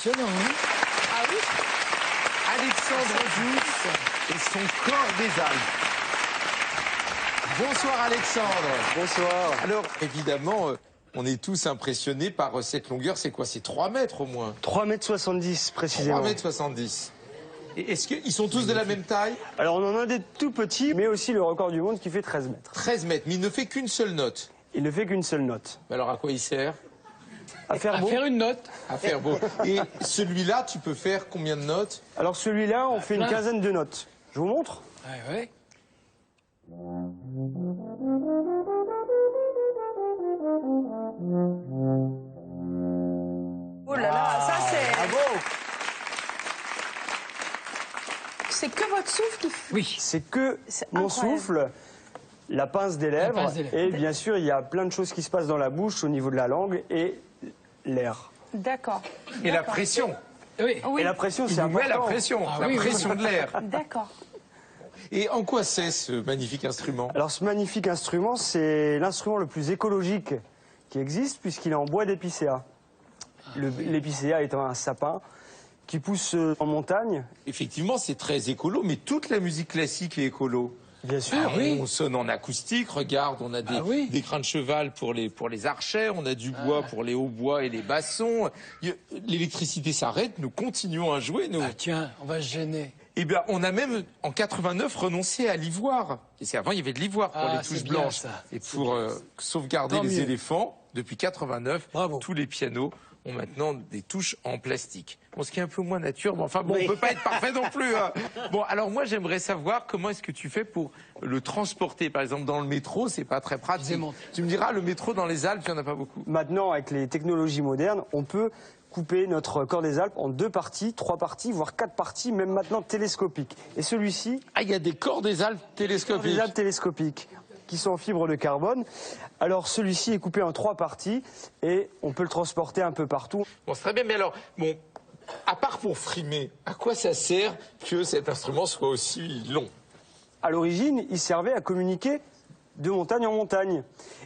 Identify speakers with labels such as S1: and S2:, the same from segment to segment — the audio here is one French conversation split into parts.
S1: impressionnant, hein?
S2: Ah oui?
S3: Alexandre Douce et son corps des Alpes. Bonsoir Alexandre.
S4: Bonsoir.
S3: Alors évidemment, on est tous impressionnés par cette longueur. C'est quoi? C'est 3 mètres au moins.
S4: 3,70 m précisément.
S3: 3,70 m. Et est-ce qu'ils sont tous de la même taille?
S4: Alors on en a des tout petits, mais aussi le record du monde qui fait 13 mètres.
S3: 13 mètres, mais il ne fait qu'une seule note.
S4: Il ne fait qu'une seule note.
S3: Alors à quoi il sert?
S4: À faire beau.
S1: Faire une note.
S3: À faire beau. Et celui-là, tu peux faire combien de notes?
S4: Alors celui-là, on fait une quinzaine de notes. Je vous montre?
S1: Ouais, ouais.
S2: Oh là là, ça c'est...
S4: Bravo.
S2: C'est que votre souffle qui...
S1: Oui.
S4: C'est que
S2: C'est
S4: mon
S2: incroyable.
S4: souffle, la pince des lèvres,
S1: pince des lèvres.
S4: et bien sûr, il y a plein de choses qui se passent dans la bouche au niveau de la langue et l'air.
S2: D'accord.
S3: Et la pression.
S1: Oui.
S2: Oui,
S4: Et la pression,
S3: Il
S4: c'est
S3: nous met
S4: important.
S3: la pression,
S1: Ah
S3: la
S1: oui, oui.
S3: pression de l'air.
S2: d'accord.
S3: Et en quoi c'est ce magnifique instrument?
S4: Alors ce magnifique instrument, c'est l'instrument le plus écologique qui existe puisqu'il est en bois d'épicéa. L'épicéa étant un sapin qui pousse en montagne.
S3: Effectivement, c'est très écolo, mais toute la musique classique est écolo.
S4: Bien sûr.
S1: Ah oui.
S3: On sonne en acoustique, regarde, on a des,
S1: Ah oui.
S3: des crins de cheval pour les archères, on a du bois pour les hautbois et les bassons. L'électricité s'arrête, nous continuons à jouer. Nous.
S1: Ah tiens, on va se gêner.
S3: Eh bien, on a même, en 89, renoncé à l'ivoire. Et c'est avant, il y avait de l'ivoire pour
S1: Ah,
S3: les touches
S1: c'est bien,
S3: blanches.
S1: ça.
S3: Et
S1: C'est
S3: pour
S1: bien.
S3: sauvegarder
S1: Tant
S3: les
S1: mieux.
S3: éléphants, depuis 89,
S1: Bravo.
S3: tous les pianos ont maintenant des touches en plastique. Bon, ce qui est un peu moins nature, mais enfin bon,
S4: Oui.
S3: on peut pas être parfait non plus. Hein. Bon, alors moi, j'aimerais savoir comment est-ce que tu fais pour le transporter. Par exemple, dans le métro, c'est pas très pratique.
S1: Démonte.
S3: Tu me diras, le métro dans les Alpes, il y en a pas beaucoup.
S4: Maintenant, avec les technologies modernes, on peut couper notre corps des Alpes en 2 parties, 3 parties, voire 4 parties, même maintenant télescopiques. Et celui-ci,
S3: Ah, il y a des corps des Alpes télescopiques.
S4: des Alpes télescopiques, qui sont en fibre de carbone. Alors celui-ci est coupé en 3 parties et on peut le transporter un peu partout.
S3: Bon, c'est très bien, mais alors, bon, à part pour frimer, à quoi ça sert que cet instrument soit aussi long?
S4: À l'origine, il servait à communiquer de montagne en montagne.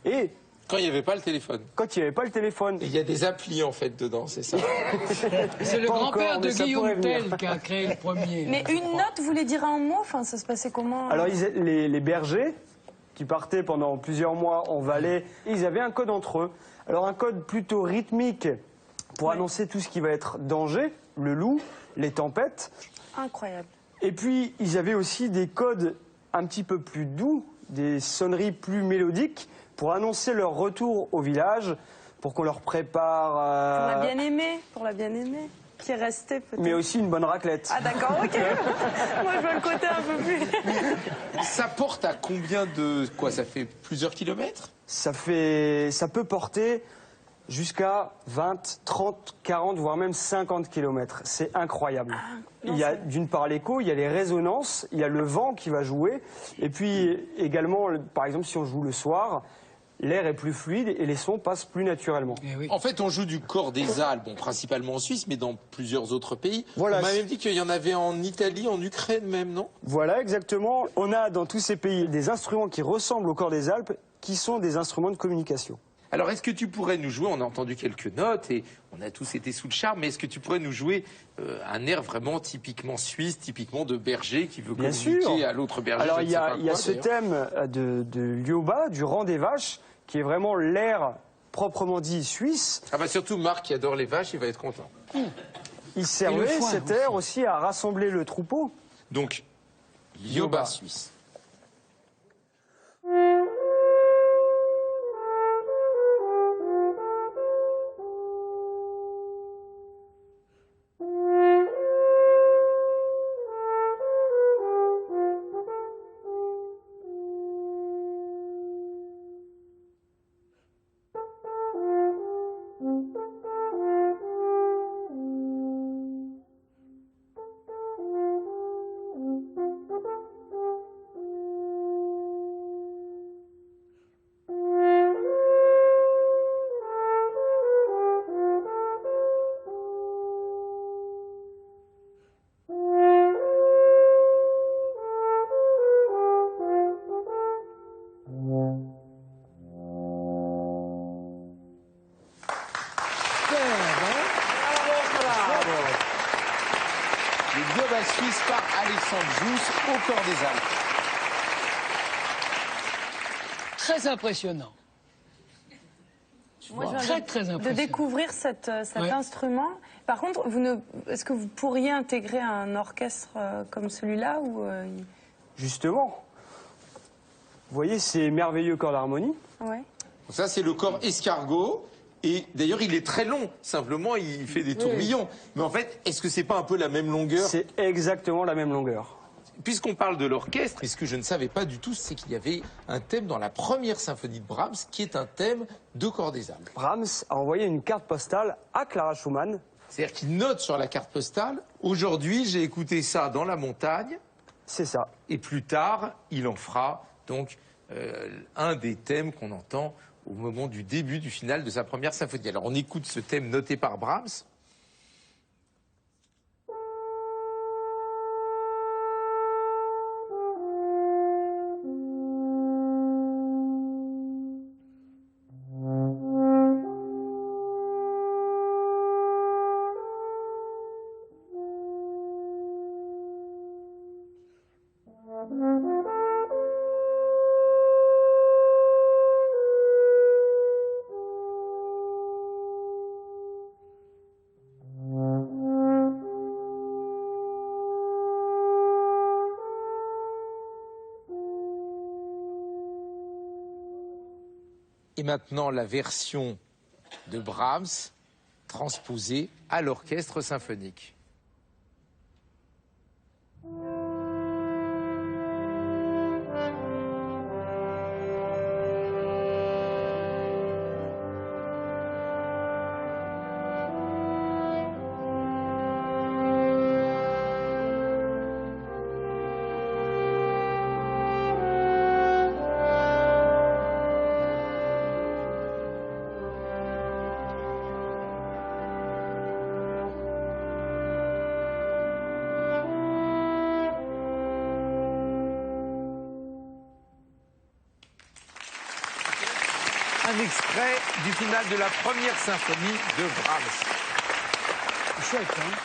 S4: Et
S3: Quand il n'y avait pas le téléphone.
S4: quand il n'y avait pas le téléphone,
S3: Et il y a des applis, en fait, dedans, c'est ça?
S1: C'est le
S4: Pas
S1: grand-père
S4: encore,
S1: de
S4: mais ça
S1: Guillaume
S4: pourrait venir.
S1: Tell qui a créé le premier.
S2: Mais une note, vous voulez dire un mot? Enfin, ça se passait comment?
S4: alors les bergers, qui partaient pendant plusieurs mois en vallée, ils avaient un code entre eux. Alors un code plutôt rythmique pour annoncer tout ce qui va être danger, le loup, les tempêtes.
S2: Incroyable.
S4: Et puis ils avaient aussi des codes un petit peu plus doux, des sonneries plus mélodiques pour annoncer leur retour au village, pour qu'on leur prépare...
S2: Pour la bien-aimée, qui est restée peut-être.
S4: mais aussi une bonne raclette.
S2: Ah d'accord, ok. Moi je veux le côté un peu plus...
S3: Ça porte à combien de... Quoi, ça fait plusieurs kilomètres?
S4: Ça peut porter jusqu'à 20, 30, 40, voire même 50 km. C'est incroyable. Il y a d'une part l'écho, il y a les résonances, il y a le vent qui va jouer. Et puis également, par exemple, si on joue le soir, l'air est plus fluide et les sons passent plus naturellement.
S1: Eh oui.
S3: En fait, on joue du corps des Alpes, bon, principalement en Suisse, mais dans plusieurs autres pays.
S4: Voilà.
S3: On m'a même dit qu'il y en avait en Italie, en Ukraine même, non?
S4: Voilà, exactement. On a dans tous ces pays des instruments qui ressemblent au corps des Alpes, qui sont des instruments de communication.
S3: Alors, est-ce que tu pourrais nous jouer, on a entendu quelques notes et on a tous été sous le charme, mais est-ce que tu pourrais nous jouer un air vraiment typiquement suisse, typiquement de berger qui veut
S4: Bien
S3: communiquer
S4: sûr.
S3: à l'autre berger?
S4: Alors
S3: je ne
S4: il y
S3: sais
S4: a,
S3: pas
S4: il y a
S3: quoi,
S4: ce
S3: d'ailleurs.
S4: thème de Lioba, du rang des vaches, qui est vraiment l'air proprement dit suisse.
S3: Ah bah surtout Marc qui adore les vaches, il va être content.
S4: Il servait
S1: foin,
S4: cet
S1: le
S4: air
S1: foin.
S4: aussi à rassembler le troupeau.
S3: Donc, Lioba
S4: Lioba.
S3: suisse. la Suisse par Alexandre Jousse au corps des Alpes.
S1: Très impressionnant.
S2: Moi, je
S1: Très,
S2: viens
S1: très
S2: de
S1: impressionnant.
S2: découvrir cet
S1: Ouais.
S2: instrument. Par contre, est-ce que vous pourriez intégrer un orchestre comme celui-là ou
S4: Justement, vous voyez ces merveilleux corps d'harmonie?
S2: ouais.
S3: Ça, c'est le corps escargot. Et d'ailleurs, il est très long. Simplement, il fait des tourbillons. Mais en fait, est-ce que c'est pas un peu la même longueur?
S4: C'est exactement la même longueur.
S3: Puisqu'on parle de l'orchestre, et ce que je ne savais pas du tout, c'est qu'il y avait un thème dans la première symphonie de Brahms qui est un thème de corps des Alpes.
S4: Brahms a envoyé une carte postale à Clara Schumann.
S3: C'est-à-dire qu'il note sur la carte postale, aujourd'hui, j'ai écouté ça dans la montagne,
S4: C'est ça.
S3: et plus tard, il en fera donc un des thèmes qu'on entend au moment du début du final de sa première symphonie. Alors on écoute ce thème noté par Brahms. Et maintenant, la version de Brahms transposée à l'orchestre symphonique. Un extrait du final de la première symphonie de Brahms.
S1: C'est chouette, hein?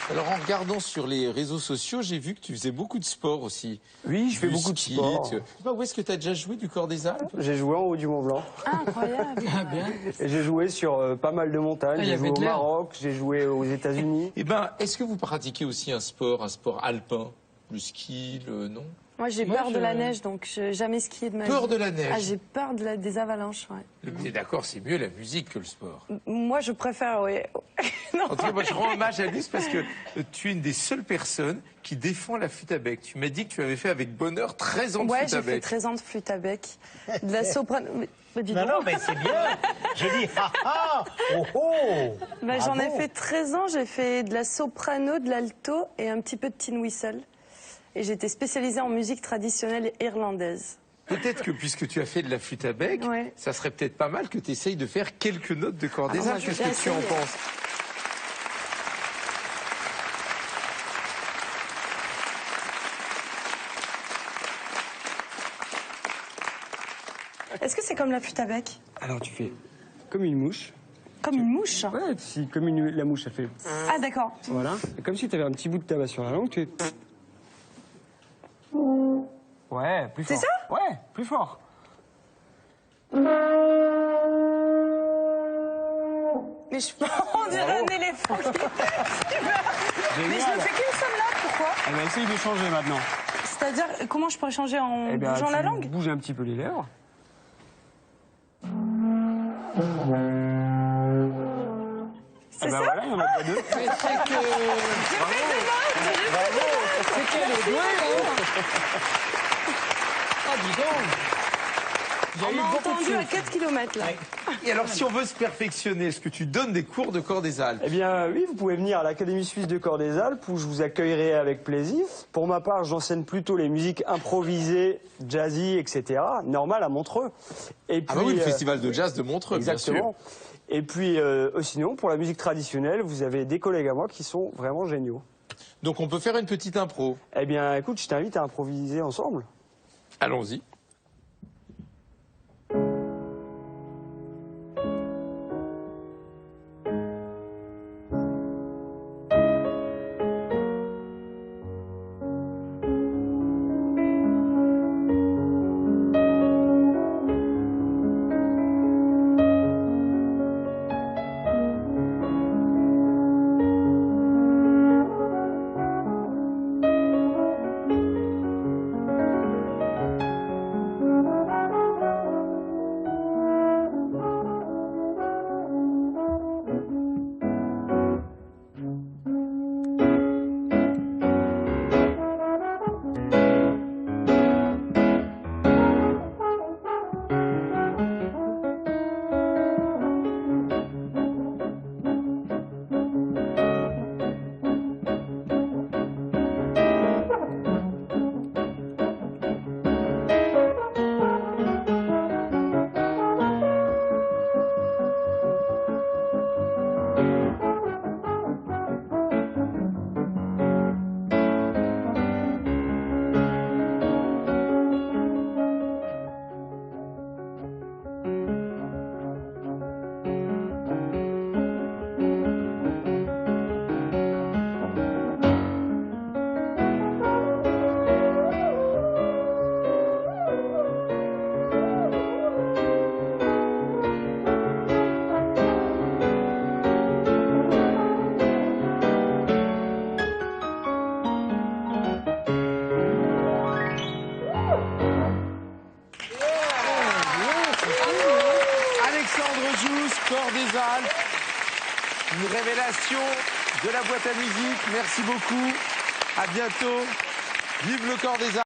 S3: Alors en regardant sur les réseaux sociaux, j'ai vu que tu faisais beaucoup de sport aussi.
S4: Oui, je fais
S3: Du
S4: beaucoup de
S3: ski,
S4: sport.
S3: Je sais pas, où est-ce que tu as déjà joué du corps des Alpes?
S4: J'ai joué en haut du Mont Blanc.
S2: Ah, incroyable.
S1: Ah, bien.
S4: Et j'ai joué sur pas mal de montagnes.
S1: Ah, il y
S4: J'ai
S1: avait
S4: joué
S1: de
S4: au
S1: l'air.
S4: Maroc, j'ai joué aux États-Unis.
S3: Eh ben, est-ce que vous pratiquez aussi un sport alpin? Le ski, le non?
S2: Moi, j'ai
S1: Moi,
S2: peur
S1: je-
S2: de la neige, donc je n'ai jamais skié de ma vie.
S3: Peur de la neige?
S2: Ah, j'ai peur des avalanches, ouais.
S3: Mais d'accord, c'est mieux la musique que le sport.
S2: Moi, je préfère, oui. Non.
S3: En tout cas, moi, je rends hommage à Luce parce que tu es une des seules personnes qui défend la flûte à bec. Tu m'as dit que tu avais fait avec bonheur 13 ans de
S2: Ouais,
S3: flûte à
S2: j'ai fait
S3: bec.
S2: 13 ans de flûte à bec, de la soprano. Mais dis
S5: Non,
S2: donc.
S5: non, mais c'est bien. Je dis, ah ah, oh oh.
S2: Bah, j'en ai
S5: Bravo.
S2: fait 13 ans, j'ai fait de la soprano, de l'alto et un petit peu de tin whistle. Et j'étais spécialisée en musique traditionnelle irlandaise.
S3: Peut-être que puisque tu as fait de la flûte à bec,
S2: Ouais.
S3: ça serait peut-être pas mal que tu essayes de faire quelques notes de corps des
S2: moi,
S3: Alpes.
S2: je
S3: Qu'est-ce
S2: vais
S3: que tu en
S2: essayer.
S3: penses?
S2: Est-ce que c'est comme la flûte à bec?
S4: Alors tu fais comme une mouche.
S2: Comme une mouche?
S4: Ouais, si, comme la mouche, elle fait.
S2: Ah, d'accord.
S4: Voilà. Et comme si tu avais un petit bout de tabac sur la langue, tu fais. Ouais, plus fort.
S2: C'est ça?
S4: Ouais, plus fort.
S2: Mais je on dirait un éléphant. Mais je ne fais qu'une seule note, pourquoi?
S4: Eh ben, essaye de changer maintenant.
S2: C'est-à-dire, comment je pourrais changer en
S4: Eh ben,
S2: bougeant la
S4: tu
S2: langue?
S4: bouges un petit peu les lèvres.
S2: C'est
S4: Eh ben
S2: ça?
S4: voilà, il y en a déjà deux.
S1: Mais c'est que... C'est qu'elle est douée, hein? Ah, dis donc. Il y a
S2: On
S1: eu
S2: m'a
S1: beaucoup de
S2: entendu à
S1: choses.
S2: 4 km là.
S3: Et alors, si on veut se perfectionner, est-ce que tu donnes des cours de corps des Alpes?
S4: Eh bien, oui, vous pouvez venir à l'Académie suisse de corps des Alpes où je vous accueillerai avec plaisir. Pour ma part, j'enseigne plutôt les musiques improvisées, jazzy, etc. Normal à Montreux. Et puis,
S3: Ah bah oui, le festival de jazz de Montreux, bien sûr.
S4: exactement. Et puis, sinon, pour la musique traditionnelle, vous avez des collègues à moi qui sont vraiment géniaux.
S3: Donc on peut faire une petite impro.
S4: Eh bien, écoute, je t'invite à improviser ensemble.
S3: Allons-y. Corps des Alpes. Une révélation de la boîte à musique. Merci beaucoup. À bientôt. Vive le Corps des Alpes.